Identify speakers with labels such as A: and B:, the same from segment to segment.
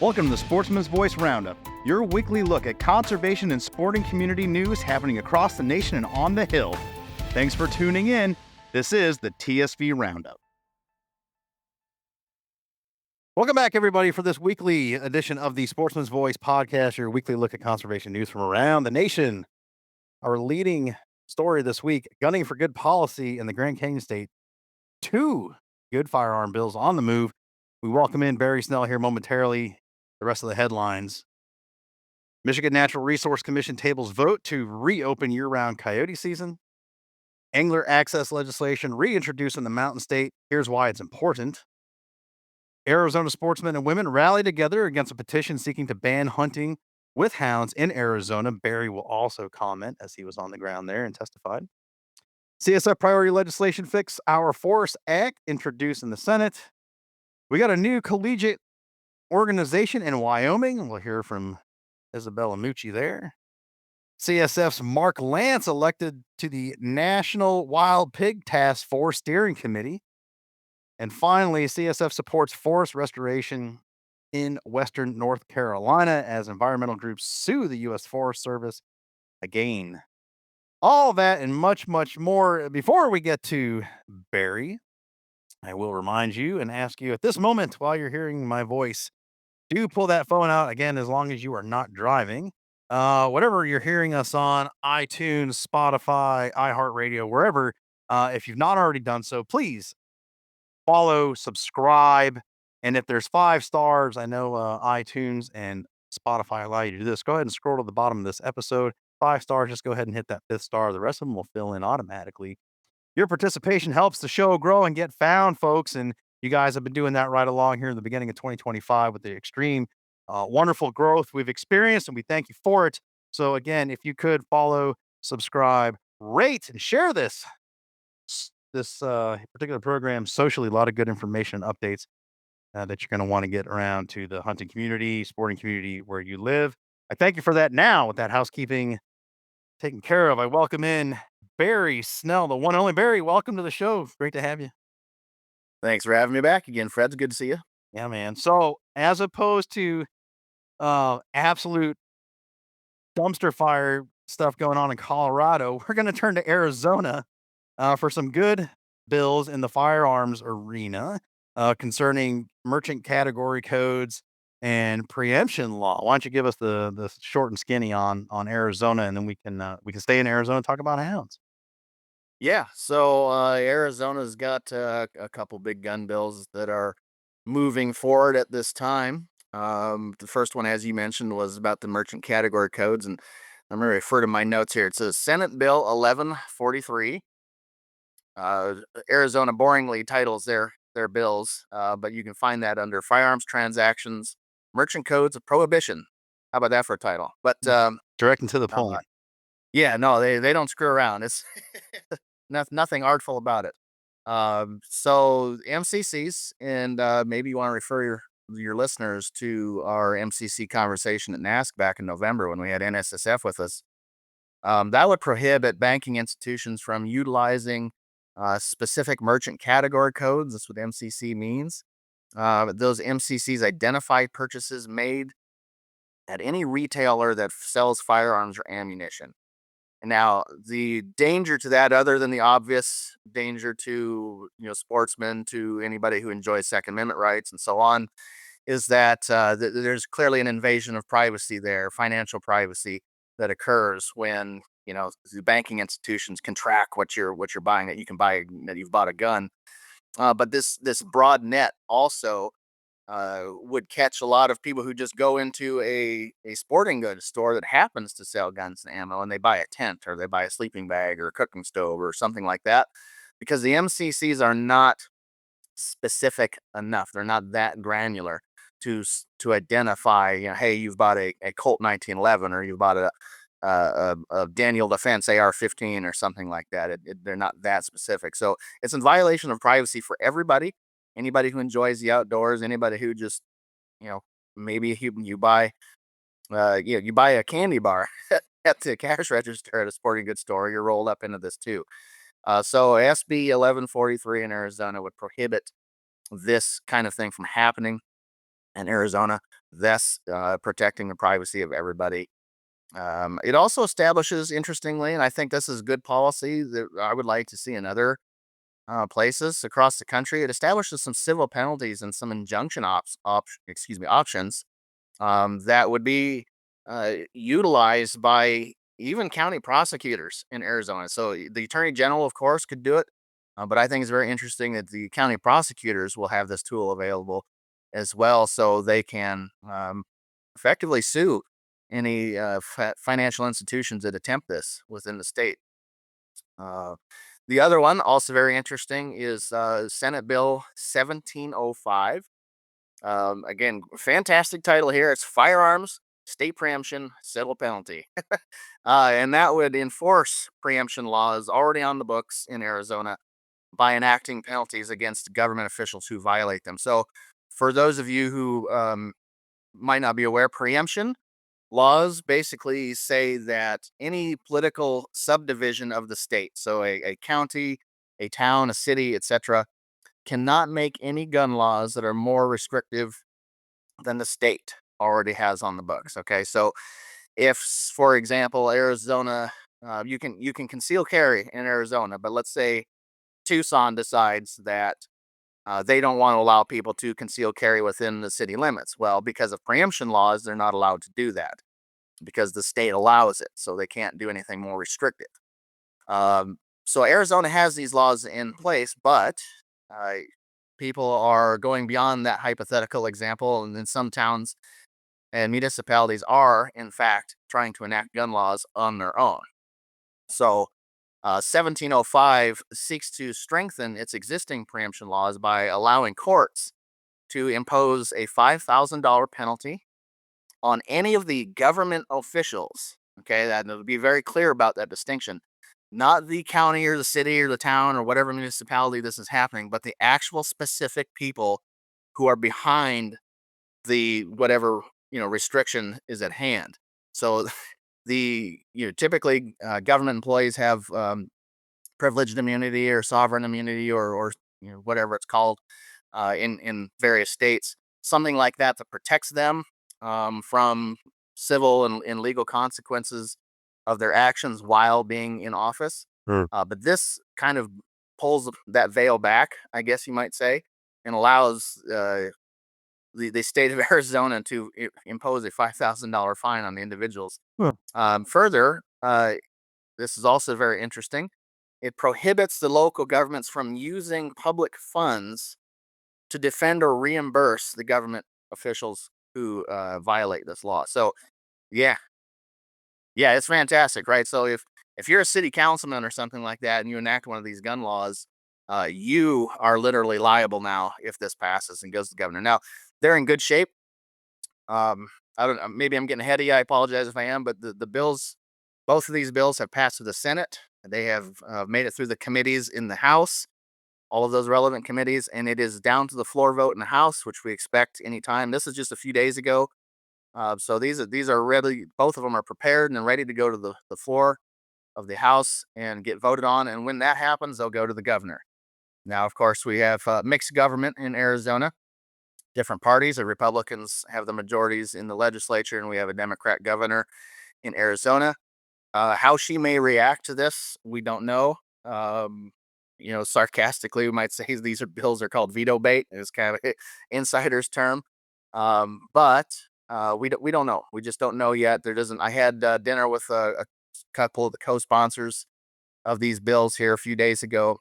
A: Welcome to the Sportsman's Voice Roundup, your weekly look at conservation and sporting community news happening across the nation and on the Hill. Thanks for tuning in. This is the TSV Roundup. Welcome back, everybody, for this weekly edition of the Sportsman's Voice podcast, your weekly look at conservation news from around the nation. Our leading story this week, gunning for good policy in the Grand Canyon State. 2 good firearm bills on the move. We welcome in Barry Snell here momentarily. The rest of the headlines. Michigan Natural Resource Commission tables vote to reopen year-round coyote season. Angler access legislation reintroduced in the Mountain State. Here's why it's important. Arizona sportsmen and women rally together against a petition seeking to ban hunting with hounds in Arizona. Barry will also comment as he was on the ground there and testified. CSF priority legislation fix our Forest Act introduced in the Senate. We got a new collegiate organization in Wyoming. We'll hear from Isabella Mucci there. CSF's Mark Lance elected to the National Wild Pig Task Force Steering Committee. And finally, CSF supports forest restoration in Western North Carolina as environmental groups sue the U.S. Forest Service again. All that and much, much more. Before we get to Barry, I will remind you and ask you at this moment while you're hearing my voice, do pull that phone out again as long as you are not driving. Whatever you're hearing us on, iTunes, Spotify, iHeartRadio, wherever. If you've not already done so, please follow, subscribe. And if there's 5 stars, I know iTunes and Spotify allow you to do this. Go ahead and scroll to the bottom of this episode. 5 stars, just go ahead and hit that 5th star. The rest of them will fill in automatically. Your participation helps the show grow and get found, folks. And you guys have been doing that right along here in the beginning of 2025 with the extreme, wonderful growth we've experienced, and we thank you for it. So again, if you could follow, subscribe, rate, and share this particular program socially, a lot of good information and updates that you're going to want to get around to the hunting community, sporting community where you live. I thank you for that. Now, with that housekeeping taken care of, I welcome in Barry Snell, the one and only. Barry, welcome to the show. Great to have you.
B: Thanks for having me back again, Fred. It's good to see you.
A: Yeah, man. So as opposed to absolute dumpster fire stuff going on in Colorado, we're going to turn to Arizona for some good bills in the firearms arena concerning merchant category codes and preemption law. Why don't you give us the short and skinny on Arizona, and then we can stay in Arizona and talk about hounds.
B: Yeah, so Arizona's got a couple big gun bills that are moving forward at this time. The first one, as you mentioned, was about the merchant category codes, and I'm going to refer to my notes here. It says Senate Bill 1143. Arizona boringly titles their bills, but you can find that under firearms transactions, merchant codes of prohibition. How about that for a title? But
A: Direct and to the point.
B: yeah, no, they don't screw around. It's nothing artful about it. So MCCs, and maybe you want to refer your listeners to our MCC conversation at NASC back in November when we had NSSF with us. That would prohibit banking institutions from utilizing specific merchant category codes. That's what MCC means. Those MCCs identify purchases made at any retailer that sells firearms or ammunition. Now, the danger to that, other than the obvious danger to sportsmen, to anybody who enjoys Second Amendment rights and so on, is that there's clearly an invasion of privacy there, financial privacy that occurs when the banking institutions can track what you're buying, that you can buy, that you've bought a gun. But this broad net also would catch a lot of people who just go into a sporting goods store that happens to sell guns and ammo, and they buy a tent or they buy a sleeping bag or a cooking stove or something like that, because the MCCs are not specific enough. They're not that granular to identify, hey, you've bought a Colt 1911 or you've bought a Daniel Defense AR-15 or something like that. They're not that specific. So it's in violation of privacy for everybody. Anybody who enjoys the outdoors, anybody who just, maybe you buy, you buy a candy bar at the cash register at a sporting goods store, you're rolled up into this too. So SB 1143 in Arizona would prohibit this kind of thing from happening. in Arizona, thus protecting the privacy of everybody. It also establishes, interestingly, and I think this is good policy that I would like to see in other places across the country. It establishes some civil penalties and some injunction options that would be utilized by even county prosecutors in Arizona. So the attorney general, of course, could do it, but I think it's very interesting that the county prosecutors will have this tool available as well, so they can effectively sue any financial institutions that attempt this within the state. Uh, the other one, also very interesting, is Senate Bill 1705. Again, fantastic title here. It's Firearms, State Preemption, Civil Penalty. And that would enforce preemption laws already on the books in Arizona by enacting penalties against government officials who violate them. So, for those of you who might not be aware, preemption laws basically say that any political subdivision of the state, so a county, a town, a city, etc., cannot make any gun laws that are more restrictive than the state already has on the books. Okay, so if, for example, Arizona, you can conceal carry in Arizona, but let's say Tucson decides that they don't want to allow people to conceal carry within the city limits. Well, because of preemption laws, they're not allowed to do that because the state allows it, so they can't do anything more restrictive. So Arizona has these laws in place, but uh, people are going beyond that hypothetical example, and in some towns and municipalities are, in fact, trying to enact gun laws on their own. So, 1705 seeks to strengthen its existing preemption laws by allowing courts to impose a $5,000 penalty on any of the government officials. Okay, that to be very clear about that distinction. Not the county or the city or the town or whatever municipality this is happening, but the actual specific people who are behind the whatever restriction is at hand. So typically government employees have privileged immunity or sovereign immunity or whatever it's called in various states, something like that that protects them from civil and legal consequences of their actions while being in office.
A: Mm.
B: But this kind of pulls that veil back, I guess you might say, and allows the state of Arizona to impose a $5,000 fine on the individuals.
A: Huh.
B: Further, this is also very interesting. It prohibits the local governments from using public funds to defend or reimburse the government officials who violate this law. So, yeah, yeah, it's fantastic, right? So if you're a city councilman or something like that, and you enact one of these gun laws, you are literally liable now if this passes and goes to the governor. Now, they're in good shape. I don't know. Maybe I'm getting ahead of you. I apologize if I am, but the bills, both of these bills have passed through the Senate. They have made it through the committees in the House, all of those relevant committees, and it is down to the floor vote in the House, which we expect anytime. This is just a few days ago. So these are ready. Both of them are prepared and ready to go to the floor of the House and get voted on. And when that happens, they'll go to the governor. Now, of course, we have mixed government in Arizona. Different parties. The Republicans have the majorities in the legislature, and we have a Democrat governor in Arizona. How she may react to this, we don't know. Um, sarcastically, we might say these bills are called veto bait. It's kind of an insider's term, but we don't know. We just don't know yet. There doesn't. I had dinner with a couple of the co-sponsors of these bills here a few days ago,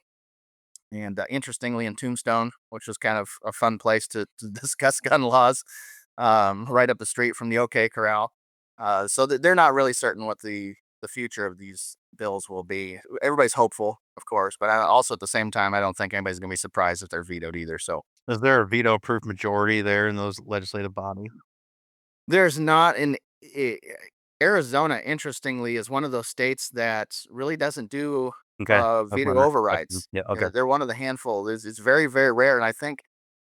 B: and interestingly, in Tombstone, which was kind of a fun place to discuss gun laws, right up the street from the OK Corral. So they're not really certain what the future of these bills will be. Everybody's hopeful, of course, but also at the same time, I don't think anybody's going to be surprised if they're vetoed either. So
A: Is there a veto-proof majority there in those legislative bodies?
B: there's not in I- Arizona. Interestingly, is one of those states that really doesn't do
A: Okay, that's my
B: veto
A: next question.
B: overrides.
A: Yeah, okay.
B: They're one of the handful. It's very very rare, and I think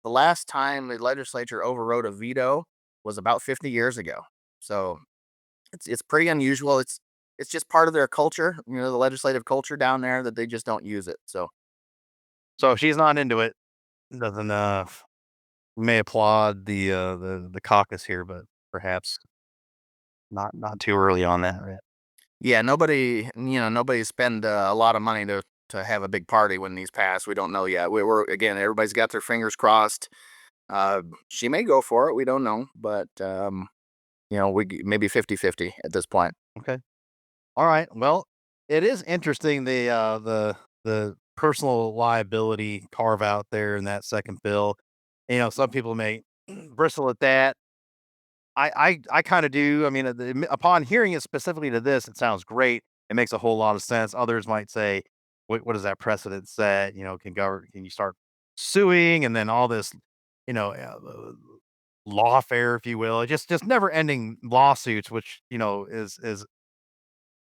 B: the last time the legislature overrode a veto was about 50 years ago. So it's pretty unusual. It's just part of their culture, the legislative culture down there that they just don't use it. So
A: So if she's not into it, doesn't, we may applaud the caucus here, but perhaps not too early on that, right?
B: Yeah, nobody spend a lot of money to have a big party when these pass. We don't know yet. We're again, everybody's got their fingers crossed. She may go for it. We don't know, but maybe 50-50 at this point.
A: Okay. All right. Well, it is interesting the personal liability carve out there in that second bill. Some people may bristle at that. I kind of do. I mean, upon hearing it specifically to this, it sounds great. It makes a whole lot of sense. Others might say, what does that precedent set? Can you start suing and then all this, you know, uh, lawfare, if you will, just never ending lawsuits, which is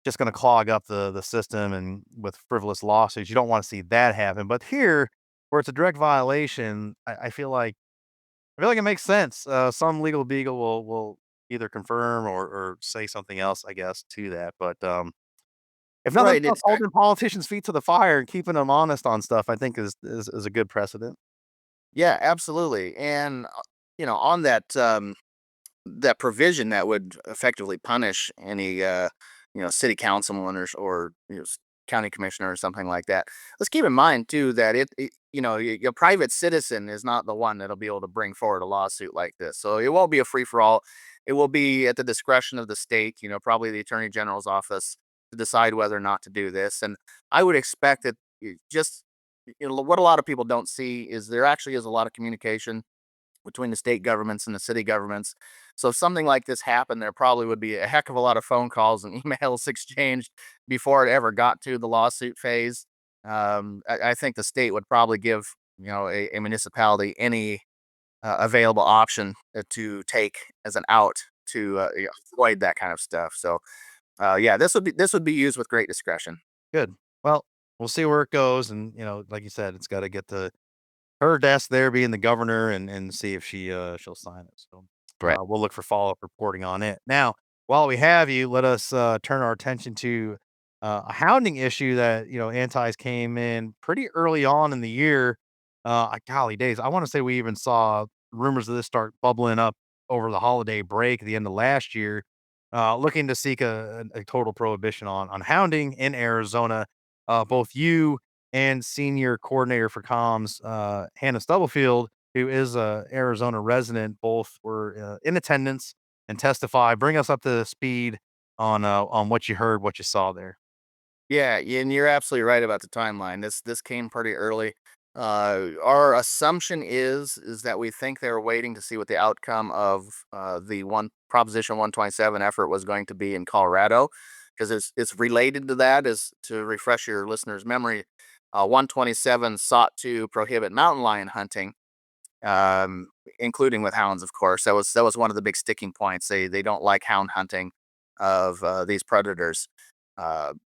A: just going to clog up the system and with frivolous lawsuits. You don't want to see that happen. But here, where it's a direct violation, I feel like it makes sense. Some legal beagle will either confirm or say something else, I guess, to that. But if nothing
B: Right.
A: else, holding politicians' feet to the fire and keeping them honest on stuff, I think is a good precedent.
B: Yeah, absolutely. And on that provision that would effectively punish any city councilman or county commissioner or something like that. Let's keep in mind too that your private citizen is not the one that'll be able to bring forward a lawsuit like this. So it won't be a free for all. It will be at the discretion of the state, probably the attorney general's office, to decide whether or not to do this. And I would expect that just what a lot of people don't see is there actually is a lot of communication between the state governments and the city governments. So if something like this happened, there probably would be a heck of a lot of phone calls and emails exchanged before it ever got to the lawsuit phase. I think the state would probably give a municipality any available option to take as an out to avoid that kind of stuff. So yeah, this would be used with great discretion.
A: Good. Well, we'll see where it goes, and like you said, it's got to get to her desk there, being the governor, and see if she'll sign it. So
B: Right.
A: we'll look for follow up reporting on it. Now, while we have you, let us turn our attention to a hounding issue that antis came in pretty early on in the year. Golly days, I want to say we even saw rumors of this start bubbling up over the holiday break at the end of last year. Looking to seek a total prohibition on hounding in Arizona. Both you and senior coordinator for comms, Hannah Stubblefield, who is a Arizona resident, both were in attendance and testify. Bring us up to speed on what you heard, what you saw there.
B: Yeah, and you're absolutely right about the timeline. This came pretty early. Our assumption is that we think they were waiting to see what the outcome of the one Proposition 127 effort was going to be in Colorado, because it's related to that. Is to refresh your listeners' memory, 127 sought to prohibit mountain lion hunting, um, including with hounds, of course. That was one of the big sticking points. They don't like hound hunting of these predators.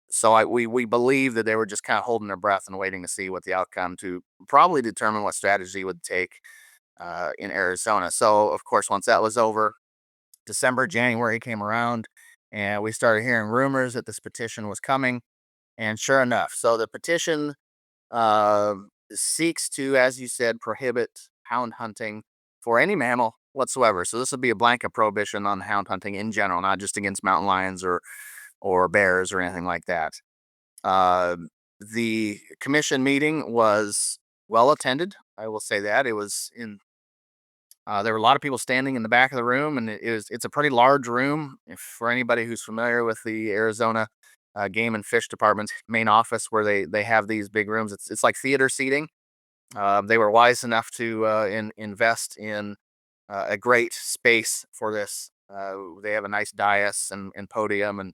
B: So we believe that they were just kind of holding their breath and waiting to see what the outcome to probably determine what strategy would take in Arizona. So of course, once that was over, December, January came around, and we started hearing rumors that this petition was coming. And sure enough, so the petition uh, seeks to, as you said, prohibit hound hunting for any mammal whatsoever. So this would be a blanket prohibition on hound hunting in general, not just against mountain lions or bears or anything like that. Uh, the commission meeting was well attended. I will say that it was in. There were a lot of people standing in the back of the room, and it's a pretty large room. If for anybody who's familiar with the Arizona Game and Fish Department's main office, where they have these big rooms, it's like theater seating. They were wise enough to invest in a great space for this. They have a nice dais and podium and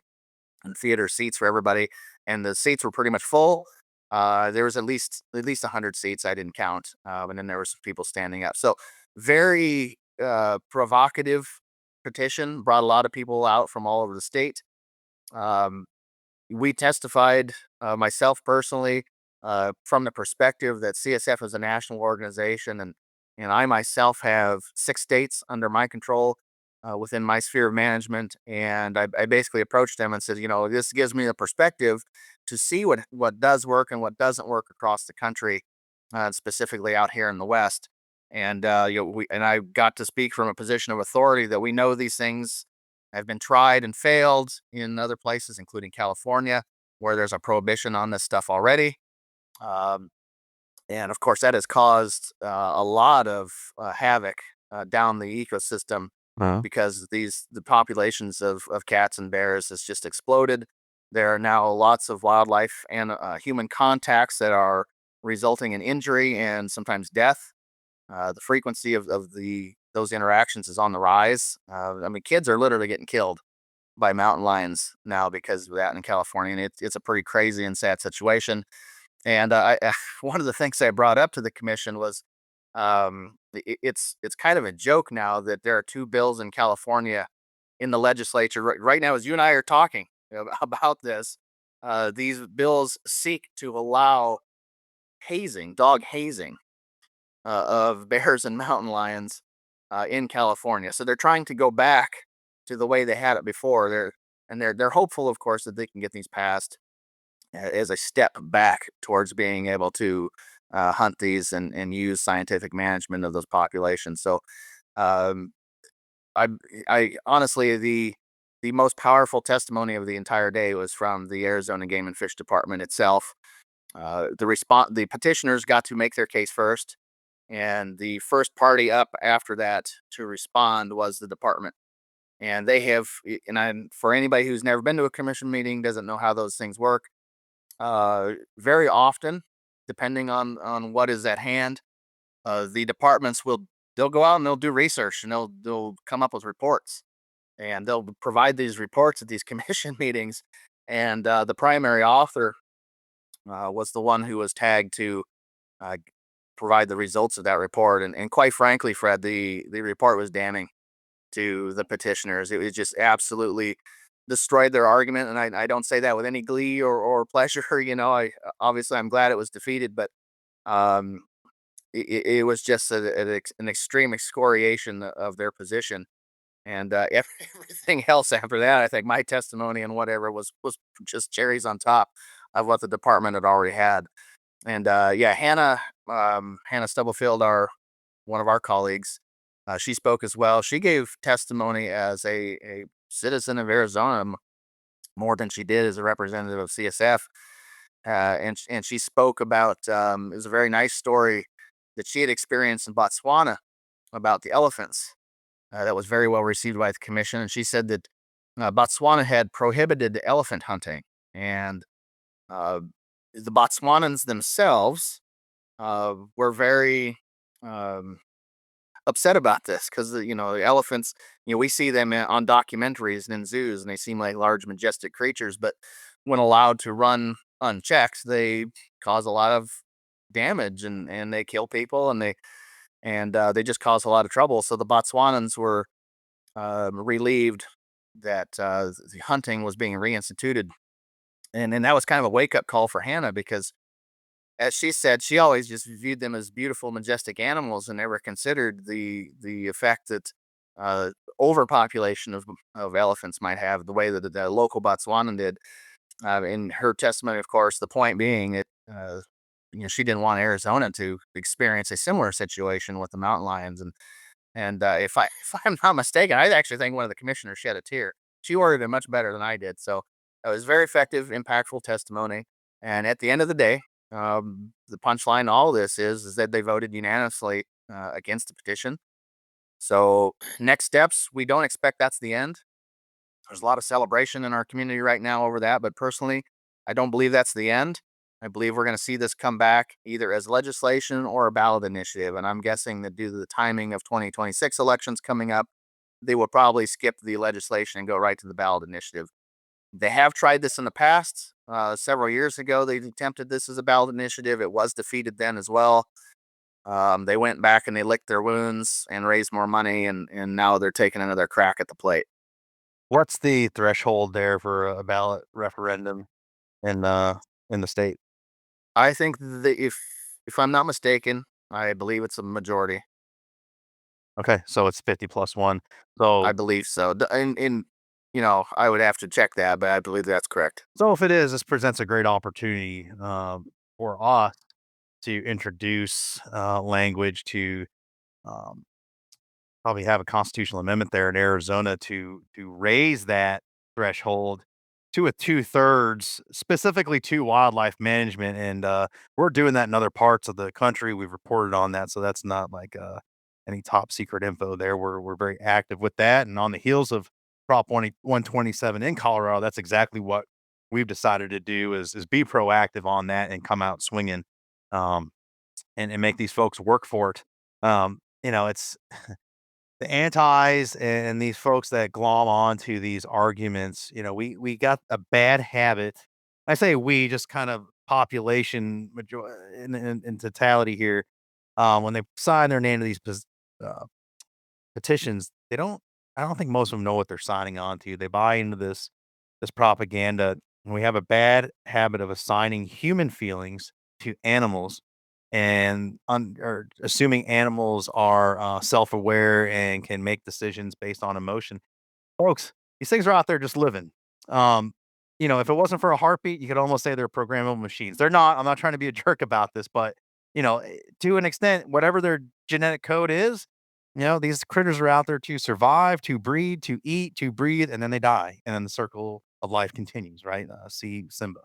B: theater seats for everybody, and the seats were pretty much full. There was at least 100 seats. I didn't count, and then there were some people standing up. So very provocative petition, brought a lot of people out from all over the state. Um, we testified, myself personally, from the perspective that CSF is a national organization, and I myself have 6 states under my control within my sphere of management. And I basically approached them and said, this gives me a perspective to see what does work and what doesn't work across the country, specifically out here in the West. And I got to speak from a position of authority that we know these things have been tried and failed in other places, including California, where there's a prohibition on this stuff already. Um, and of course, that has caused a lot of havoc down the ecosystem
A: Uh-huh.
B: because the populations of cats and bears has just exploded. There are now lots of wildlife and human contacts that are resulting in injury and sometimes death. The frequency of those interactions is on the rise. I mean, kids are literally getting killed by mountain lions now because of that in California, and it's a pretty crazy and sad situation. And one of the things I brought up to the commission was it's kind of a joke now that there are two bills in California in the legislature right now as you and I are talking about this. These bills seek to allow hazing, dog hazing of bears and mountain lions in California. So they're trying to go back to the way they had it before. They're hopeful, of course, that they can get these passed as a step back towards being able to hunt these and use scientific management of those populations. So um, I I honestly the most powerful testimony of the entire day was from the Arizona Game and Fish Department itself. The petitioners got to make their case first, and the first party up after that to respond was the department. And they have, for anybody who's never been to a commission meeting, doesn't know how those things work. Very often, depending on what is at hand, the departments will they'll go out and they'll do research and they'll come up with reports and they'll provide these reports at these commission meetings. And the primary author was the one who was tagged to uh, provide the results of that report. And quite frankly, Fred, the report was damning to the petitioners. It was just absolutely destroyed their argument. And I don't say that with any glee or pleasure. I obviously I'm glad it was defeated, but um, it was just an extreme excoriation of their position. And everything else after that, I think my testimony and whatever was just cherries on top of what the department had already had. And yeah, Hannah Stubblefield, our one of our colleagues, she spoke as well. She gave testimony as a citizen of Arizona more than she did as a representative of CSF. And she spoke about it was a very nice story that she had experienced in Botswana about the elephants. That was very well received by the commission. And she said that Botswana had prohibited elephant hunting, and uh, the Botswanans themselves were very um, upset about this because the elephants, we see them on documentaries and in zoos, and they seem like large, majestic creatures. But when allowed to run unchecked, they cause a lot of damage and they kill people and they just cause a lot of trouble. So the Botswanans were relieved that the hunting was being reinstituted, and that was kind of a wake up call for Hannah because as she said, she always just viewed them as beautiful, majestic animals and never considered the effect that uh, overpopulation of elephants might have, the way that the local Botswanan did. In her testimony, of course, the point being that she didn't want Arizona to experience a similar situation with the mountain lions, and if I if I'm not mistaken, I actually think one of the commissioners shed a tear. She worded it much better than I did. So it was very effective, impactful testimony. And at the end of the day, the punchline to all this is that they voted unanimously against the petition. So next steps, we don't expect that's the end. There's a lot of celebration in our community right now over that, but personally, I don't believe that's the end. I believe we're going to see this come back either as legislation or a ballot initiative. And I'm guessing that due to the timing of 2026 elections coming up, they will probably skip the legislation and go right to the ballot initiative. They have tried this in the past. Several years ago, they attempted this as a ballot initiative. It was defeated then as well. They went back and they licked their wounds and raised more money, and now they're taking another crack at the plate.
A: What's the threshold there for a ballot referendum in the state?
B: I think that if I'm not mistaken, I believe it's a majority.
A: Okay, so it's 50 plus one.
B: I
A: So
B: believe so. I would have to check that, but I believe that's correct.
A: so if it is, this presents a great opportunity for us to introduce language to probably have a constitutional amendment there in Arizona to raise that threshold to a 2/3, specifically to wildlife management, and, we're doing that in other parts of the country. We've reported on that, so that's not like, any top secret info there. We're very active with that, and on the heels of Prop 127 in Colorado, that's exactly what we've decided to do is be proactive on that and come out swinging, um, and make these folks work for it. It's the antis and these folks that glom onto these arguments, we got a bad habit. I say we, just kind of population in totality here. When they sign their name to these uh, petitions, they don't. I don't think most of them know what they're signing on to. They buy into this propaganda, and we have a bad habit of assigning human feelings to animals or assuming animals are self-aware and can make decisions based on emotion. Folks, these things are out there just living. Um, if it wasn't for a heartbeat, you could almost say they're programmable machines. They're not. I'm not trying to be a jerk about this, but to an extent, whatever their genetic code is, these critters are out there to survive, to breed, to eat, to breathe, and then they die, and then the circle of life continues. Right? See Simba.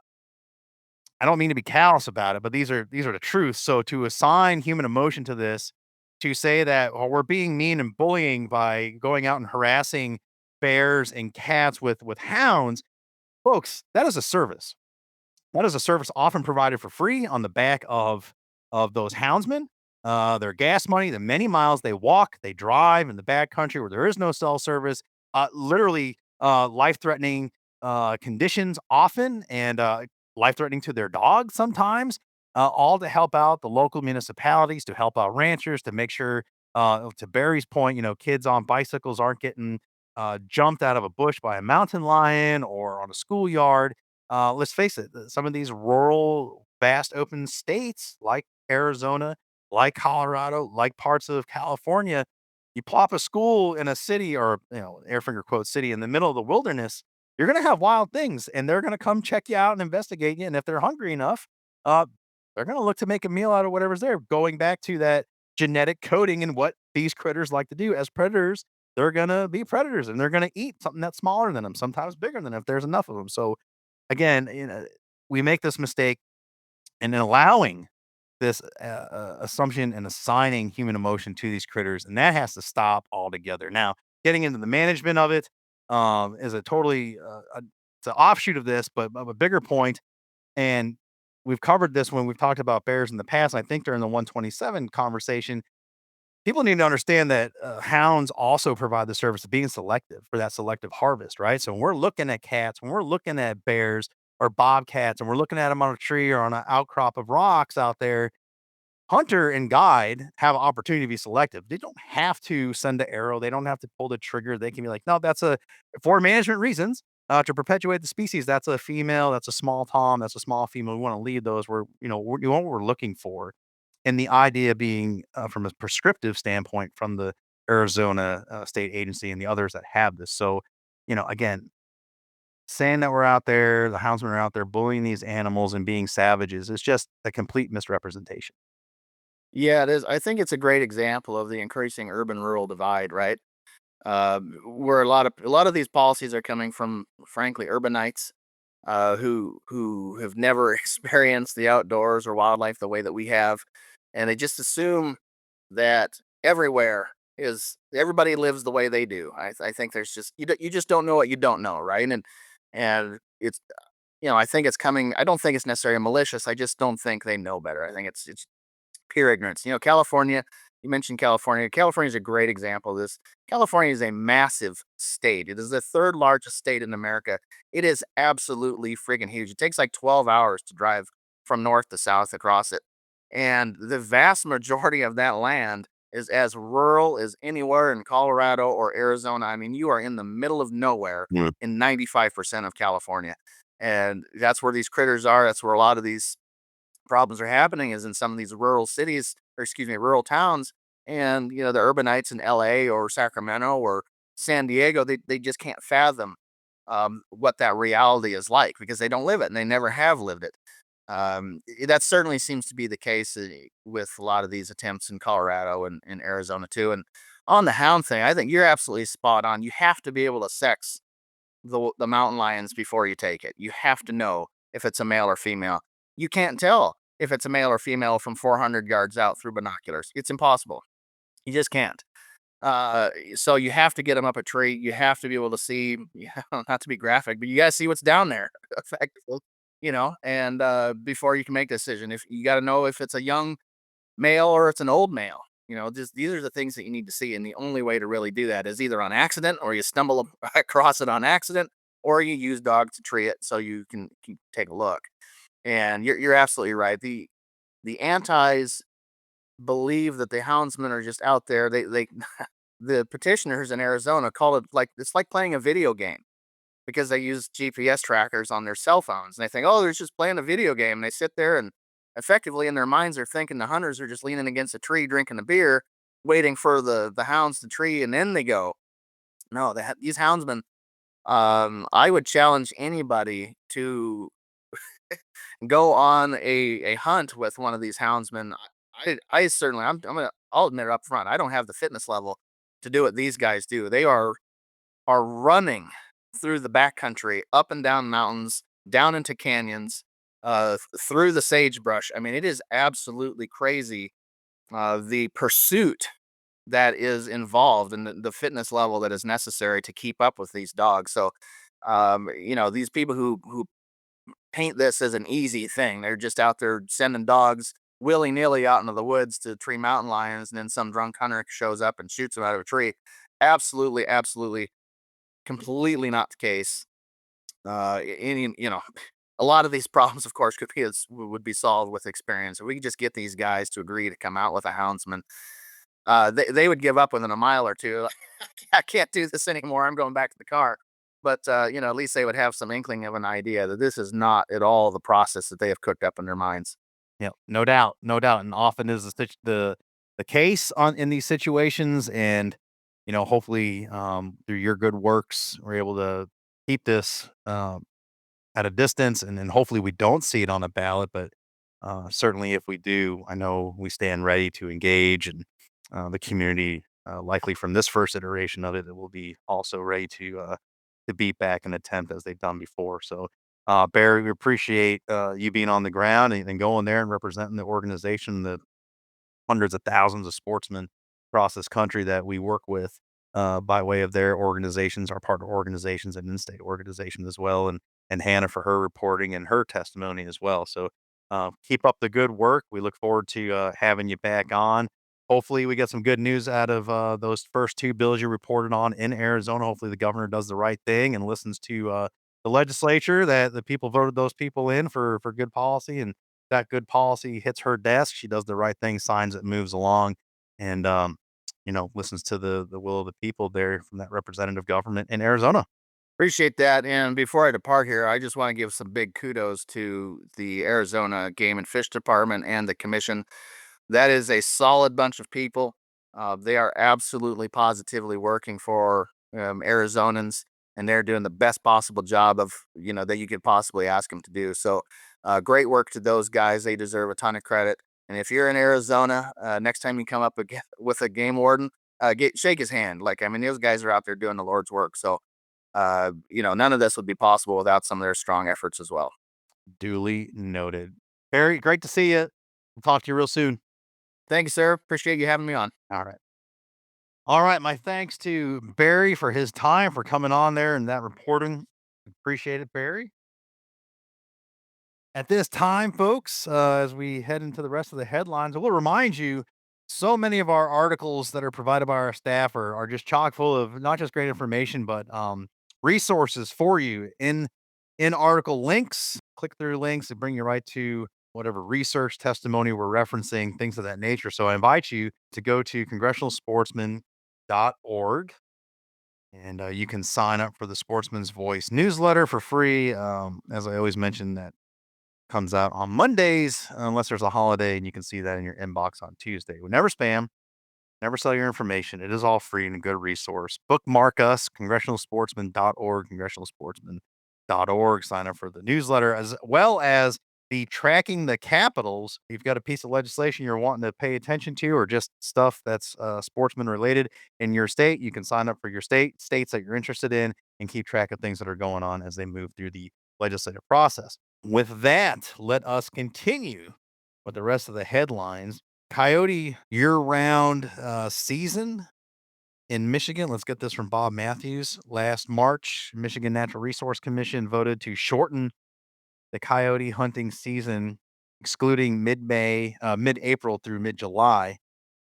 A: I don't mean to be callous about it, but these are the truths. So to assign human emotion to this, to say that, "Oh, we're being mean and bullying by going out and harassing bears and cats with hounds," folks, that is a service. That is a service often provided for free on the back of those houndsmen. Their gas money, the many miles they walk, they drive in the backcountry where there is no cell service, literally life-threatening conditions often, and life-threatening to their dogs sometimes, all to help out the local municipalities, to help out ranchers, to make sure, to Barry's point, kids on bicycles aren't getting jumped out of a bush by a mountain lion or on a schoolyard. Let's face it, some of these rural, vast open states like Arizona, like Colorado, like parts of California, you plop a school in a city or, air finger quote city in the middle of the wilderness, you're going to have wild things and they're going to come check you out and investigate you. And if they're hungry enough, uh, they're going to look to make a meal out of whatever's there. Going back to that genetic coding and what these critters like to do as predators, they're going to be predators and they're going to eat something that's smaller than them, sometimes bigger than them if there's enough of them. So, again, we make this mistake in allowing this assumption and assigning human emotion to these critters, and that has to stop altogether. Now, getting into the management of it is a totally it's an offshoot of this, but of a bigger point. And we've covered this when we've talked about bears in the past. I think during the 127 conversation, people need to understand that hounds also provide the service of being selective for that selective harvest, right? So when we're looking at cats, when we're looking at bears or bobcats, and we're looking at them on a tree or on an outcrop of rocks out there, hunter and guide have an opportunity to be selective. They don't have to send the arrow. They don't have to pull the trigger. They can be like, no, for management reasons, to perpetuate the species. That's a female. That's a small tom. That's a small female. We want to lead those. You know what we're looking for. And the idea being, from a prescriptive standpoint from the Arizona state agency and the others that have this. So, again, saying that we're out there, the houndsmen are out there bullying these animals and being savages is just a complete misrepresentation.
B: Yeah, it is. I think it's a great example of the increasing urban-rural divide, right? Where a lot of these policies are coming from, frankly, urbanites, who have never experienced the outdoors or wildlife the way that we have, and they just assume that everybody lives the way they do. I think there's just you just don't know what you don't know, right? And it's I think it's coming. I don't think it's necessarily malicious. I just don't think they know better. I think it's pure ignorance. California, you mentioned California. California is a great example of this. California is a massive state. It is the third largest state in America. It is absolutely friggin' huge. It takes like 12 hours to drive from north to south across it. And the vast majority of that land is as rural as anywhere in Colorado or Arizona. I mean, you are in the middle of nowhere
A: Mm.
B: in 95% of California. And that's where these critters are. That's where a lot of these problems are happening is in some of these rural cities, or excuse me, rural towns. And, the urbanites in LA or Sacramento or San Diego, they just can't fathom what that reality is like because they don't live it and they never have lived it. That certainly seems to be the case with a lot of these attempts in Colorado and Arizona too. And on the hound thing, I think you're absolutely spot on. You have to be able to sex the mountain lions before you take it. You have to know if it's a male or female. You can't tell if it's a male or female from 400 yards out through binoculars. It's impossible. You just can't. So you have to get them up a tree. You have to be able to see, yeah, not to be graphic, but you got to see what's down there, effectively, and before you can make a decision, if you got to know if it's a young male or it's an old male. Just these are the things that you need to see, and the only way to really do that is either on accident, or you stumble across it on accident, or you use dogs to tree it so you can take a look. And you're absolutely right. The antis believe that the houndsmen are just out there. They the petitioners in Arizona call it like it's like playing a video game because they use GPS trackers on their cell phones. And they think, oh, they're just playing a video game. And they sit there and effectively in their minds are thinking the hunters are just leaning against a tree drinking a beer, waiting for the hounds to tree, and then they go. No, these houndsmen. I would challenge anybody to go on a hunt with one of these houndsmen. I certainly I'll admit it up front. I don't have the fitness level to do what these guys do. They are running through the backcountry, up and down mountains, down into canyons, through the sagebrush. I mean, it is absolutely crazy. The pursuit that is involved and the fitness level that is necessary to keep up with these dogs. So, these people who paint this as an easy thing. They're just out there sending dogs willy nilly out into the woods to tree mountain lions, and then some drunk hunter shows up and shoots them out of a tree. Absolutely, absolutely, completely not the case. A lot of these problems, of course, would be solved with experience. If we could just get these guys to agree to come out with a houndsman, they would give up within a mile or two. I can't do this anymore. I'm going back to the car. But at least they would have some inkling of an idea that this is not at all the process that they have cooked up in their minds.
A: Yeah, no doubt, no doubt, and often is the case on in these situations, and hopefully, through your good works, we're able to keep this at a distance, and then hopefully we don't see it on a ballot. But certainly, if we do, I know we stand ready to engage, and the community, likely from this first iteration of it, it will be also ready to beat back an attempt as they've done before. So, Barry, we appreciate you being on the ground and going there and representing the organization, the hundreds of thousands of sportsmen across this country that we work with by way of their organizations, our partner organizations, and in-state organizations as well. And Hannah for her reporting and her testimony as well. So keep up the good work. We look forward to having you back on. Hopefully, we get some good news out of those first two bills you reported on in Arizona. Hopefully, the governor does the right thing and listens to the legislature that the people voted those people in for good policy, and that good policy hits her desk, she does the right thing, signs it, moves along, and listens to the will of the people there from that representative government in Arizona.
B: Appreciate that. And before I depart here, I just want to give some big kudos to the Arizona Game and Fish Department and the commission. That is a solid bunch of people. They are absolutely positively working for Arizonans, and they're doing the best possible job of that you could possibly ask them to do. So, great work to those guys. They deserve a ton of credit. And if you're in Arizona, next time you come up with a game warden, shake his hand. Like, I mean, those guys are out there doing the Lord's work. So, none of this would be possible without some of their strong efforts as well.
A: Duly noted. Barry, great to see you. We'll talk to you real soon.
B: Thank you, sir. Appreciate you having me on.
A: All right. All right. My thanks to Barry for his time, for coming on there and that reporting. Appreciate it, Barry. At this time, folks, as we head into the rest of the headlines, I will remind you so many of our articles that are provided by our staff are just chock full of not just great information, but resources for you in article links. Click through links and bring you right to whatever research testimony we're referencing, things of that nature. So I invite you to go to congressionalsportsman.org, and you can sign up for the Sportsman's Voice newsletter for free. As I always mention, that comes out on Mondays unless there's a holiday, and you can see that in your inbox on Tuesday. We never spam, never sell your information. It is all free and a good resource. Bookmark us, congressionalsportsman.org, congressionalsportsman.org. Sign up for the newsletter as well as the tracking the capitals, you've got a piece of legislation you're wanting to pay attention to, or just stuff that's sportsman related in your state, you can sign up for your states that you're interested in, and keep track of things that are going on as they move through the legislative process. With that, let us continue with the rest of the headlines. Coyote year-round season in Michigan. Let's get this from Bob Matthews. Last March, Michigan Natural Resource Commission voted to shorten the coyote hunting season, excluding mid-April through mid-July.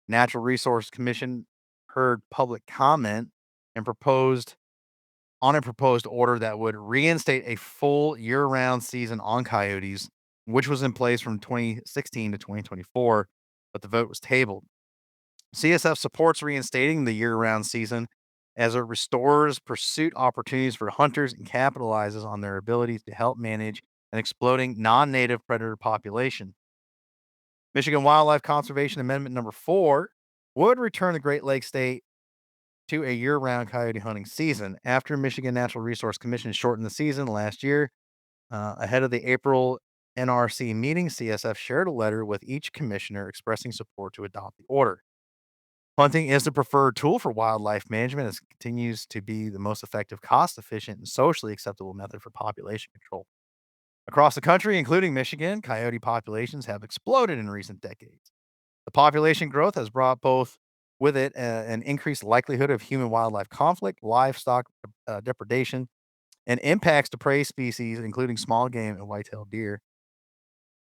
A: Natural Resource Commission heard public comment and proposed on a proposed order that would reinstate a full year-round season on coyotes, which was in place from 2016 to 2024, but the vote was tabled. CSF supports reinstating the year-round season as it restores pursuit opportunities for hunters and capitalizes on their ability to help manage an exploding non-native predator population. Michigan Wildlife Conservation Amendment number 4 would return the Great Lakes State to a year-round coyote hunting season after Michigan Natural Resource Commission shortened the season last year. Ahead of the April NRC meeting, CSF shared a letter with each commissioner expressing support to adopt the order. Hunting is the preferred tool for wildlife management as it continues to be the most effective, cost efficient, and socially acceptable method for population control. Across the country, including Michigan, coyote populations have exploded in recent decades. The population growth has brought both with it an increased likelihood of human wildlife conflict, livestock depredation, and impacts to prey species, including small game and white-tailed deer.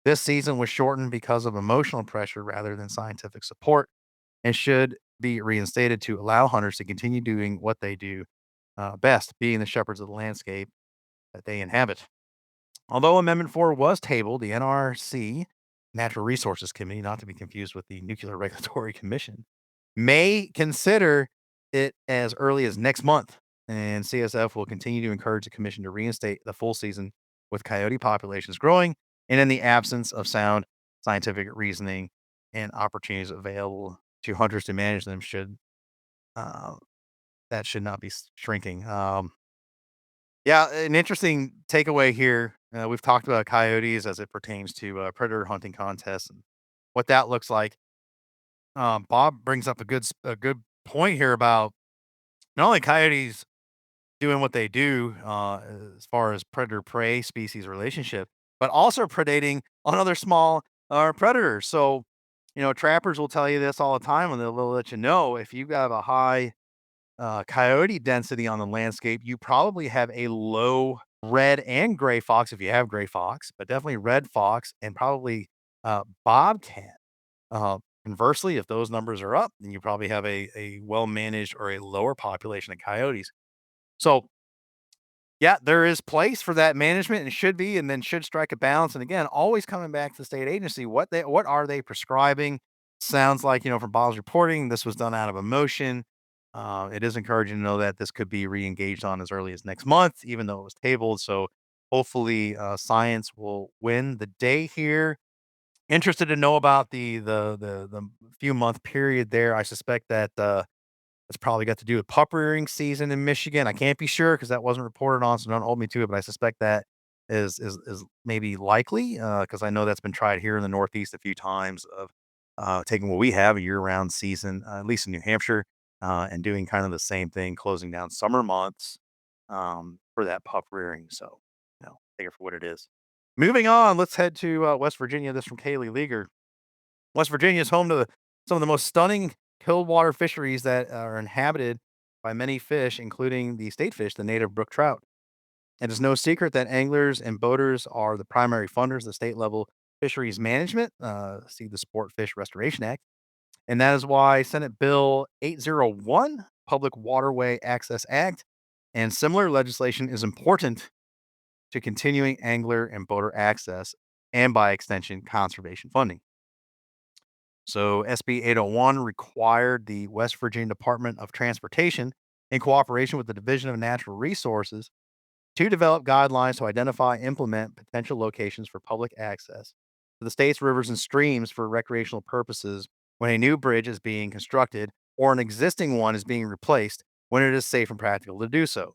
A: This season was shortened because of emotional pressure rather than scientific support and should be reinstated to allow hunters to continue doing what they do best, being the shepherds of the landscape that they inhabit. Although Amendment 4 was tabled, the NRC, Natural Resources Committee, not to be confused with the Nuclear Regulatory Commission, may consider it as early as next month. And CSF will continue to encourage the commission to reinstate the full season with coyote populations growing and in the absence of sound scientific reasoning and opportunities available to hunters to manage them uh, should not be shrinking. Yeah, an interesting takeaway here. We've talked about coyotes as it pertains to predator hunting contests and what that looks like. Bob brings up a good point here about not only coyotes doing what they do as far as predator prey species relationship, but also predating on other small predators. So, trappers will tell you this all the time, and they'll let you know if you have a high coyote density on the landscape, you probably have a low red and gray fox if you have gray fox, but definitely red fox and probably bobcat. Conversely, if those numbers are up, then you probably have a well managed or a lower population of coyotes. So, yeah, there is place for that management and should be, and then should strike a balance. And again, always coming back to the state agency, what are they prescribing? Sounds like, from Bob's reporting, this was done out of emotion. It is encouraging to know that this could be re-engaged on as early as next month, even though it was tabled. So hopefully, science will win the day here. Interested to know about the few month period there. I suspect that it's probably got to do with pup rearing season in Michigan. I can't be sure because that wasn't reported on, so don't hold me to it, but I suspect that is maybe likely, because I know that's been tried here in the Northeast a few times of, taking what we have, a year-round season, at least in New Hampshire, and doing kind of the same thing, closing down summer months, for that pup rearing, so, take it for what it is. Moving on, let's head to, West Virginia. This from Kaylee Leager. West Virginia is home to some of the most stunning cold water fisheries that are inhabited by many fish, including the state fish, the native brook trout. It is no secret that anglers and boaters are the primary funders of the state level fisheries management. See the Sport Fish Restoration Act. And that is why Senate Bill 801, Public Waterway Access Act, and similar legislation is important to continuing angler and boater access and, by extension, conservation funding. So SB 801 required the West Virginia Department of Transportation, in cooperation with the Division of Natural Resources, to develop guidelines to identify and implement potential locations for public access to the state's rivers and streams for recreational purposes when a new bridge is being constructed or an existing one is being replaced when it is safe and practical to do so.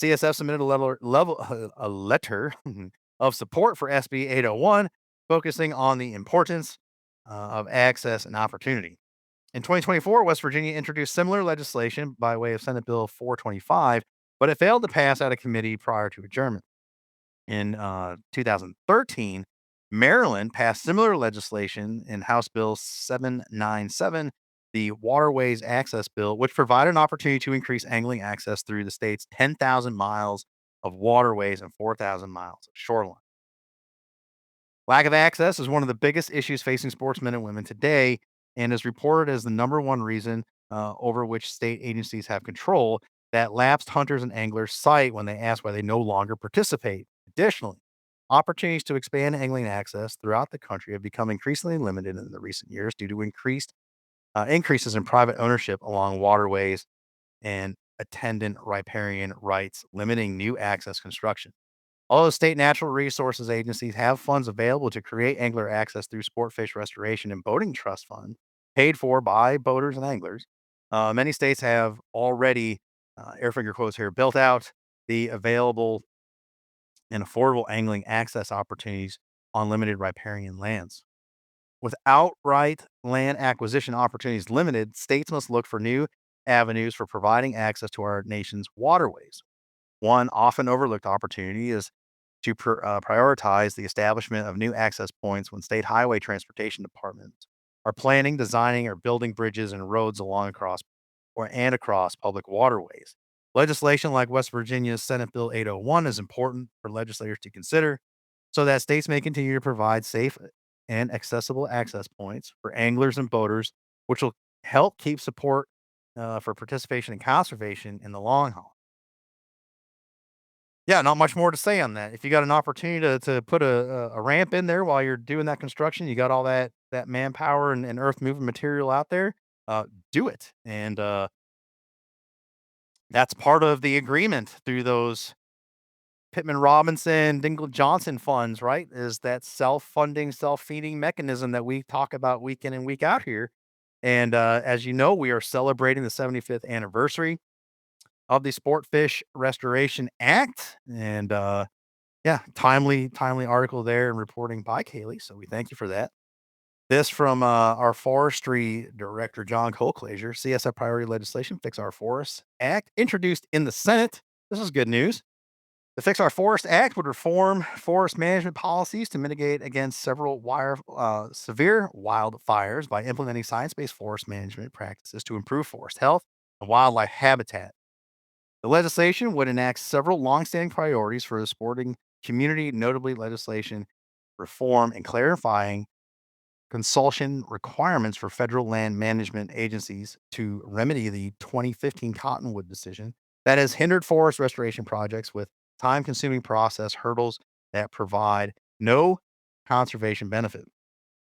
A: CSF submitted a letter of support for SB 801, focusing on the importance of access and opportunity. In 2024, West Virginia introduced similar legislation by way of Senate Bill 425, but it failed to pass out of committee prior to adjournment. In 2013, Maryland passed similar legislation in House Bill 797, the Waterways Access Bill, which provided an opportunity to increase angling access through the state's 10,000 miles of waterways and 4,000 miles of shoreline. Lack of access is one of the biggest issues facing sportsmen and women today and is reported as the number one reason over which state agencies have control that lapsed hunters and anglers cite when they ask why they no longer participate. Additionally, opportunities to expand angling access throughout the country have become increasingly limited in the recent years due to increases in private ownership along waterways and attendant riparian rights, limiting new access construction. Although state natural resources agencies have funds available to create angler access through sport fish restoration and boating trust fund, paid for by boaters and anglers, many states have already, air finger quotes here, built out the available and affordable angling access opportunities on limited riparian lands. With outright land acquisition opportunities limited, states must look for new avenues for providing access to our nation's waterways. One often overlooked opportunity is to prioritize the establishment of new access points when state highway transportation departments are planning, designing, or building bridges and roads across public waterways. Legislation like West Virginia's Senate Bill 801 is important for legislators to consider so that states may continue to provide safe and accessible access points for anglers and boaters, which will help keep support for participation and conservation in the long haul. Yeah, not much more to say on that. If you got an opportunity to put a ramp in there while you're doing that construction, you got all that manpower and earth moving material out there, do it. And that's part of the agreement through those Pittman Robinson, Dingle Johnson funds, right? Is that self-funding, self-feeding mechanism that we talk about week in and week out here. And as you know, we are celebrating the 75th anniversary of the Sport Fish Restoration Act. And yeah, timely article there and reporting by Kaylee, so we thank you for that. This from, our forestry director, John Colclasure. CSF priority legislation, Fix Our Forests Act, introduced in the Senate. This is good news. The Fix Our Forest Act would reform forest management policies to mitigate against severe wildfires by implementing science-based forest management practices to improve forest health and wildlife habitat. The legislation would enact several longstanding priorities for the sporting community, notably legislation reform and clarifying consultation requirements for federal land management agencies to remedy the 2015 Cottonwood decision that has hindered forest restoration projects with time consuming process hurdles that provide no conservation benefit.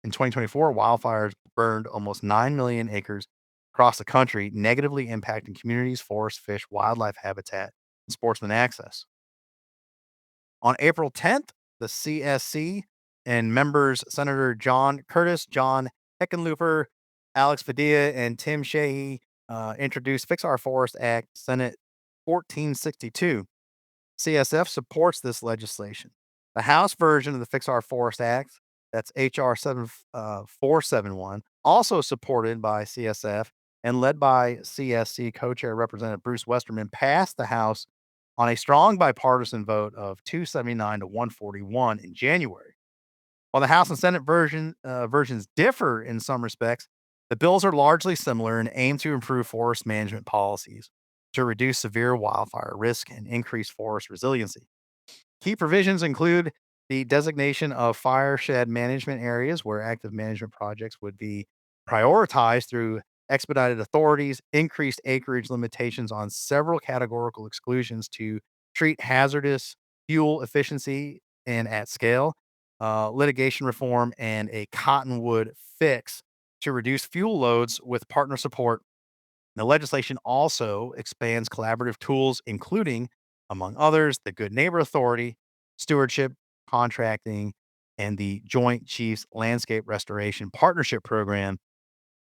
A: In 2024, wildfires burned almost 9 million acres across the country, negatively impacting communities, forests, fish, wildlife habitat, and sportsman access. On April 10th, the CSC and members Senator John Curtis, John Hickenlooper, Alex Padilla, and Tim Sheehy introduced Fix Our Forest Act, Senate 1462. CSF supports this legislation. The House version of the Fix Our Forest Act, that's HR 471, also supported by CSF and led by CSC co-chair Representative Bruce Westerman, passed the House on a strong bipartisan vote of 279 to 141 in January. While the House and Senate versions differ in some respects, the bills are largely similar and aim to improve forest management policies to reduce severe wildfire risk and increase forest resiliency. Key provisions include the designation of fireshed management areas where active management projects would be prioritized through expedited authorities, increased acreage limitations on several categorical exclusions to treat hazardous fuel efficiency and at scale, litigation reform, and a cottonwood fix to reduce fuel loads with partner support. The legislation also expands collaborative tools, including, among others, the Good Neighbor Authority, stewardship, contracting, and the Joint Chiefs Landscape Restoration Partnership Program,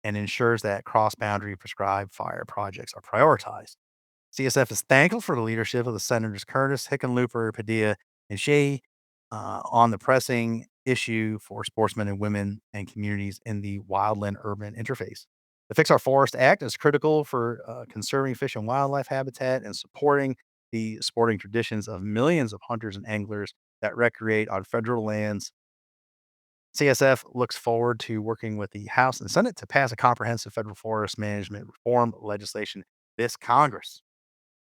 A: and ensures that cross boundary prescribed fire projects are prioritized. CSF is thankful for the leadership of the Senators Curtis, Hickenlooper, Padilla, and Shea on the pressing issue for sportsmen and women and communities in the wildland urban interface. The Fix Our Forest Act is critical for conserving fish and wildlife habitat and supporting the sporting traditions of millions of hunters and anglers that recreate on federal lands. CSF looks forward to working with the House and Senate to pass a comprehensive federal forest management reform legislation this Congress.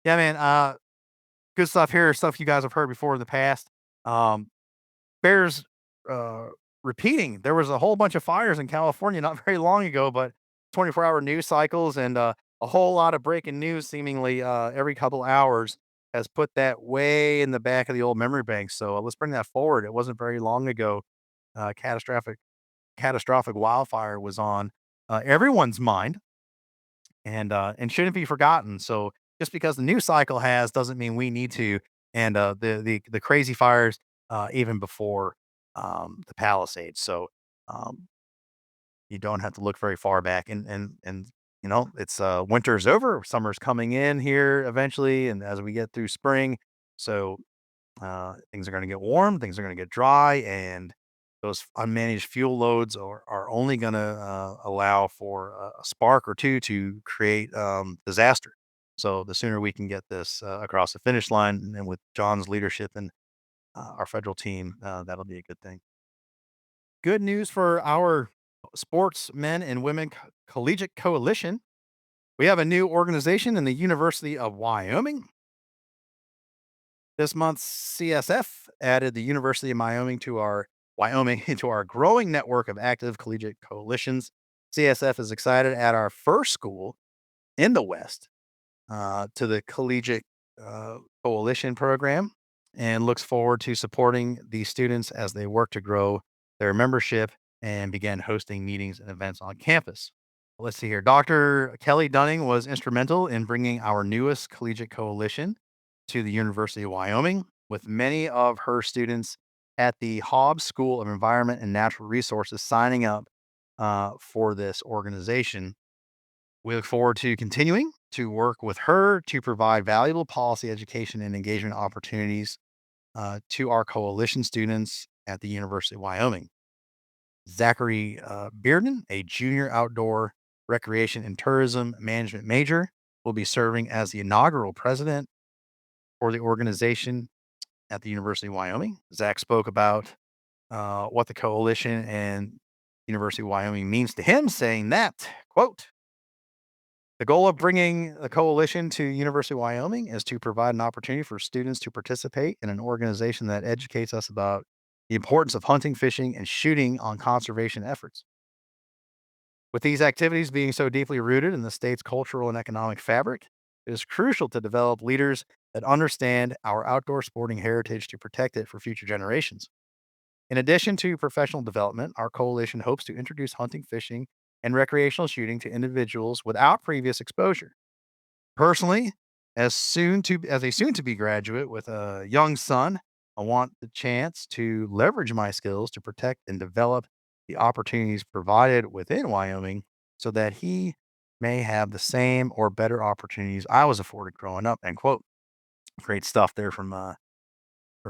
A: Yeah, man. Good stuff here. Stuff you guys have heard before in the past. Um, bears uh, repeating. There was a whole bunch of fires in California not very long ago, but 24-hour news cycles and a whole lot of breaking news seemingly every couple hours has put that way in the back of the old memory bank. So let's bring that forward. It wasn't very long ago. Catastrophic wildfire was on everyone's mind and shouldn't be forgotten. So just because the news cycle has doesn't mean we need to. And the crazy fires even before the Palisades. So um, you don't have to look very far back. And it's winter's over, summer's coming in here eventually, and as we get through spring, so things are going to get warm, things are going to get dry, and those unmanaged fuel loads are only going to allow for a spark or two to create disaster. So the sooner we can get this across the finish line, and with John's leadership and our federal team, that'll be a good thing. Good news for our sportsmen and women collegiate coalition. We have a new organization in the University of Wyoming. This month, CSF added the University of Wyoming to our Wyoming into our growing network of active collegiate coalitions. CSF is excited at our first school in the West to the collegiate coalition program and looks forward to supporting these students as they work to grow their membership and begin hosting meetings and events on campus. Let's see here. Dr. Kelly Dunning was instrumental in bringing our newest collegiate coalition to the University of Wyoming, with many of her students at the Hobbs School of Environment and Natural Resources signing up for this organization. We look forward to continuing to work with her to provide valuable policy education and engagement opportunities to our coalition students at the University of Wyoming. Zachary Bearden, a junior outdoor recreation and tourism management major, will be serving as the inaugural president for the organization at the University of Wyoming. Zach spoke about what the coalition and University of Wyoming means to him, saying that, quote, the goal of bringing the coalition to University of Wyoming is to provide an opportunity for students to participate in an organization that educates us about the importance of hunting, fishing, and shooting on conservation efforts. With these activities being so deeply rooted in the state's cultural and economic fabric, it is crucial to develop leaders that understand our outdoor sporting heritage to protect it for future generations. In addition to professional development, our coalition hopes to introduce hunting, fishing, and recreational shooting to individuals without previous exposure. Personally, as a soon to be graduate with a young son, I want the chance to leverage my skills to protect and develop the opportunities provided within Wyoming so that he may have the same or better opportunities I was afforded growing up. End quote. Great stuff there from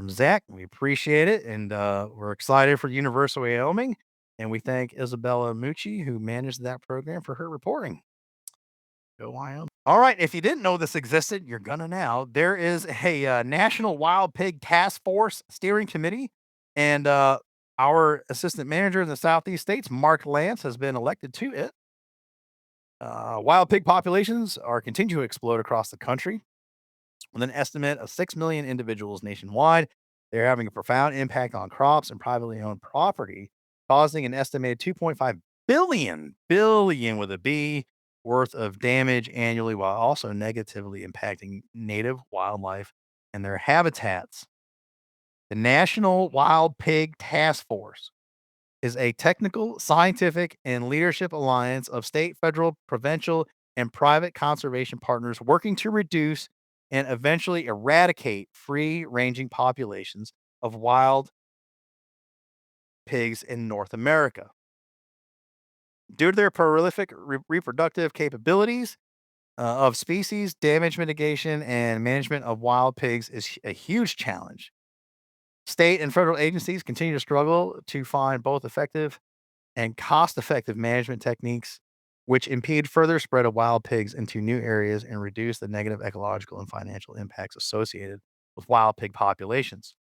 A: Zach. We appreciate it, and we're excited for Universal Wyoming. And we thank Isabella Mucci, who managed that program, for her reporting. Go Wyoming. All right. If you didn't know this existed, you're gonna now. There is a National Wild Pig Task Force Steering Committee, and our assistant manager in the Southeast states, Mark Lance, has been elected to it. Wild pig populations are continuing to explode across the country, with an estimate of 6 million individuals nationwide. They're having a profound impact on crops and privately owned property, causing an estimated 2.5 billion with a B worth of damage annually, while also negatively impacting native wildlife and their habitats. The National Wild Pig Task Force is a technical, scientific, and leadership alliance of state, federal, provincial, and private conservation partners working to reduce and eventually eradicate free ranging populations of wild pigs in North America. Due to their prolific reproductive capabilities of species, damage mitigation and management of wild pigs is a huge challenge. State and federal agencies continue to struggle to find both effective and cost effective management techniques, which impede further spread of wild pigs into new areas and reduce the negative ecological and financial impacts associated with wild pig populations.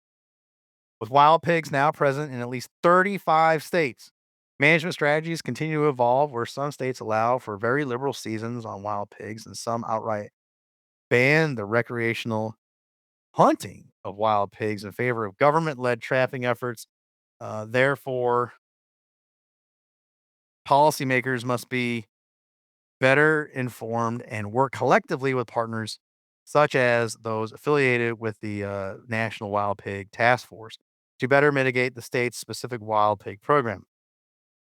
A: With wild pigs now present in at least 35 states, management strategies continue to evolve where some states allow for very liberal seasons on wild pigs and some outright ban the recreational hunting of wild pigs in favor of government led trapping efforts. Therefore, policymakers must be better informed and work collectively with partners such as those affiliated with the National Wild Pig Task Force to better mitigate the state's specific wild pig program.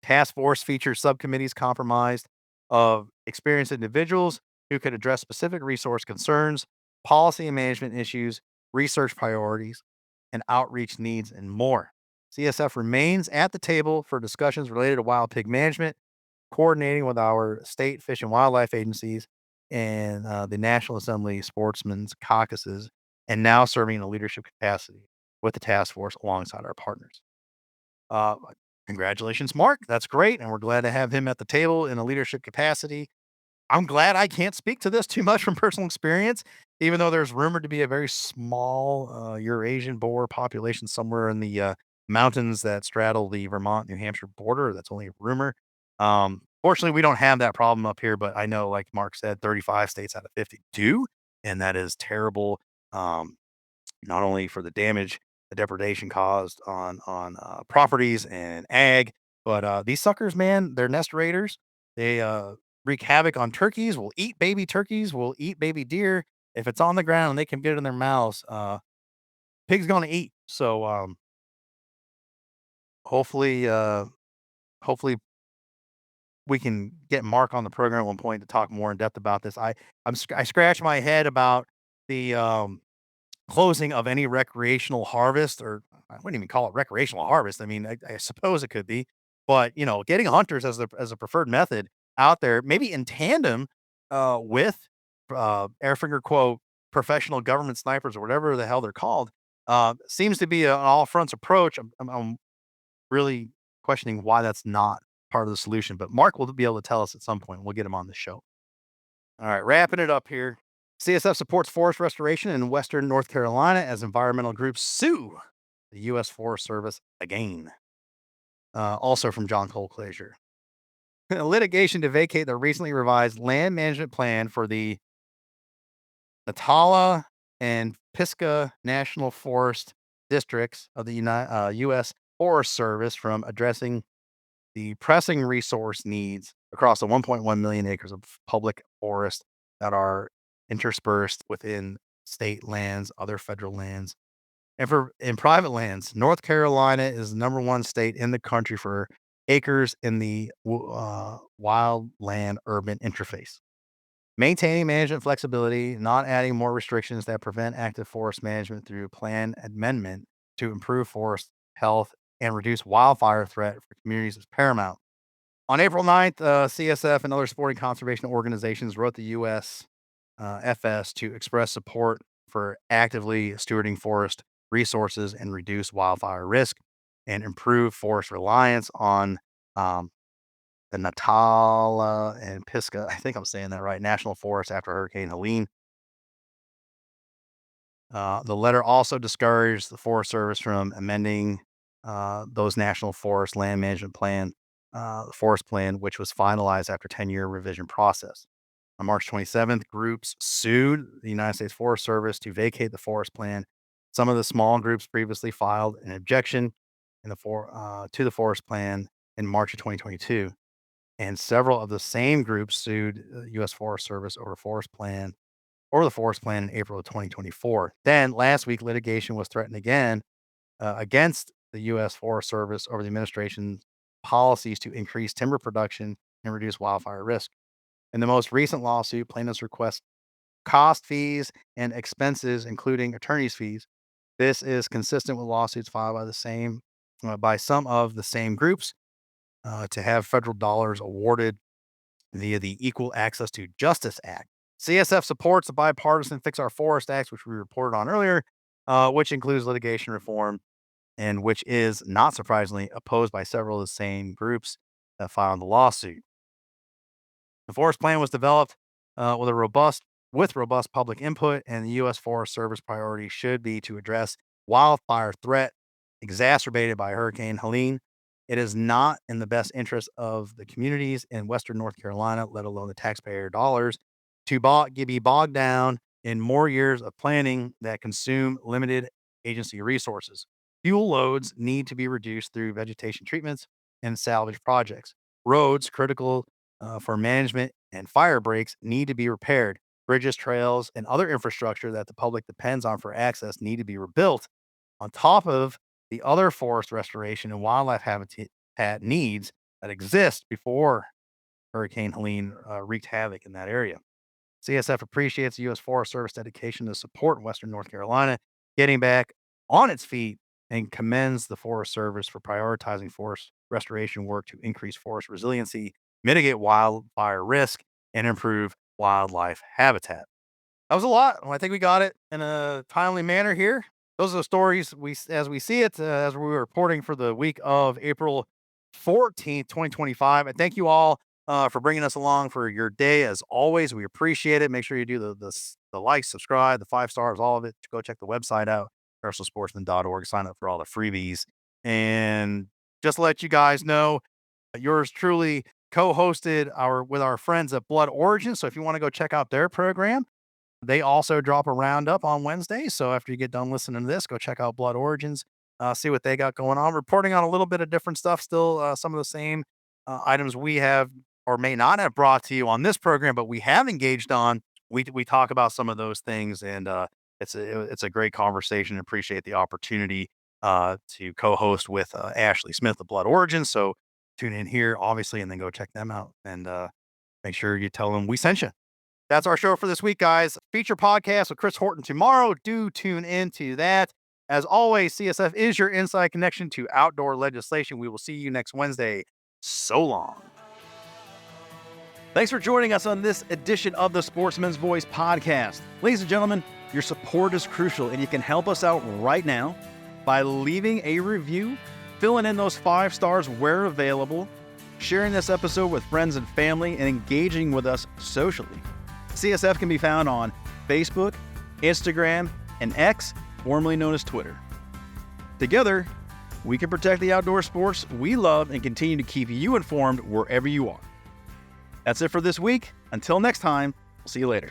A: Task force features subcommittees comprised of experienced individuals who could address specific resource concerns, policy and management issues, research priorities, and outreach needs, and more. CSF remains at the table for discussions related to wild pig management, coordinating with our state fish and wildlife agencies and the National Assembly Sportsmen's Caucuses, and now serving in a leadership capacity with the task force alongside our partners. Uh, Congratulations, Mark. That's great. And we're glad to have him at the table in a leadership capacity. I'm glad I can't speak to this too much from personal experience, even though there's rumored to be a very small Eurasian boar population somewhere in the mountains that straddle the Vermont New Hampshire border. That's only a rumor. Fortunately, we don't have that problem up here, but I know, like Mark said, 35 states out of 50 do. And that is terrible. Um, not only for the damage, the depredation caused on properties and ag, but these suckers, man, they're nest raiders. They wreak havoc on turkeys. Will eat baby turkeys. Will eat baby deer. If it's on the ground and they can get it in their mouths, pig's gonna eat. So hopefully, hopefully we can get Mark on the program at one point to talk more in depth about this. I scratch my head about the closing of any recreational harvest, or I wouldn't even call it recreational harvest. I mean, I suppose it could be, but getting hunters as a preferred method out there, maybe in tandem with air finger quote professional government snipers or whatever the hell they're called, seems to be an all fronts approach. I'm really questioning why that's not part of the solution, but Mark will be able to tell us at some point. We'll get him on the show. All right, wrapping it up here. CSF supports forest restoration in Western North Carolina as environmental groups sue the U.S. Forest Service again. Also from John Cole Glazier. Litigation to vacate the recently revised land management plan for the Natala and Pisgah National Forest districts of the U.S. Forest Service from addressing the pressing resource needs across the 1.1 million acres of public forest that are interspersed within state lands, other federal lands, and for in private lands. North Carolina is the number one state in the country for acres in the wild land urban interface. Maintaining management flexibility, not adding more restrictions that prevent active forest management through plan amendment to improve forest health and reduce wildfire threat for communities is paramount. On April 9th, CSF and other sporting conservation organizations wrote the U.S. FS to express support for actively stewarding forest resources and reduce wildfire risk and improve forest reliance on um, the Natala and Pisgah, I think I'm saying that right, national forest after Hurricane Helene. The letter also discouraged the Forest Service from amending those national forest land management plan, the forest plan, which was finalized after 10-year revision process. On March 27th, groups sued the United States Forest Service to vacate the forest plan. Some of the small groups previously filed an objection to the forest plan in March of 2022, and several of the same groups sued the U.S. Forest Service over the forest plan in April of 2024. Then last week, litigation was threatened again against the U.S. Forest Service over the administration's policies to increase timber production and reduce wildfire risk. In the most recent lawsuit, plaintiffs request cost fees and expenses, including attorney's fees. This is consistent with lawsuits filed by some of the same groups to have federal dollars awarded via the Equal Access to Justice Act. CSF supports the bipartisan Fix Our Forest Act, which we reported on earlier, which includes litigation reform and which is, not surprisingly, opposed by several of the same groups that filed the lawsuit. The forest plan was developed with robust public input, and the U.S. Forest Service priority should be to address wildfire threat exacerbated by Hurricane Helene. It is not in the best interest of the communities in Western North Carolina, let alone the taxpayer dollars, to be bogged down in more years of planning that consume limited agency resources. Fuel loads need to be reduced through vegetation treatments and salvage projects. Roads, critical for management and fire breaks, need to be repaired. Bridges, trails, and other infrastructure that the public depends on for access need to be rebuilt on top of the other forest restoration and wildlife habitat needs that exist before Hurricane Helene wreaked havoc in that area. CSF appreciates the U.S. Forest Service dedication to support Western North Carolina getting back on its feet and commends the Forest Service for prioritizing forest restoration work to increase forest resiliency, mitigate wildfire risk, and improve wildlife habitat. That was a lot. I think we got it in a timely manner here. Those are the stories as we see it, as we were reporting for the week of April 14th, 2025. And thank you all for bringing us along for your day. As always, we appreciate it. Make sure you do the like, subscribe, the 5 stars, all of it. Go check the website out, universalsportsman.org. Sign up for all the freebies. And just to let you guys know, yours truly co-hosted with our friends at Blood Origin. So if you want to go check out their program, they also drop a roundup on Wednesday. So after you get done listening to this, go check out Blood Origins, see what they got going on. Reporting on a little bit of different stuff, still some of the same items we have or may not have brought to you on this program, but we have engaged on. We talk about some of those things, and it's a great conversation. Appreciate the opportunity to co-host with Ashley Smith of Blood Origins. So tune in here, obviously, and then go check them out, and make sure you tell them we sent you. That's our show for this week, guys. Feature podcast with Chris Horton tomorrow. Do tune into that. As always, CSF is your inside connection to outdoor legislation. We will see you next Wednesday. So long. Thanks for joining us on this edition of the Sportsman's Voice podcast. Ladies and gentlemen, your support is crucial, and you can help us out right now by leaving a review, filling in those 5 stars where available, sharing this episode with friends and family, and engaging with us socially. CSF can be found on Facebook, Instagram, and X, formerly known as Twitter. Together, we can protect the outdoor sports we love and continue to keep you informed wherever you are. That's it for this week. Until next time, we'll see you later.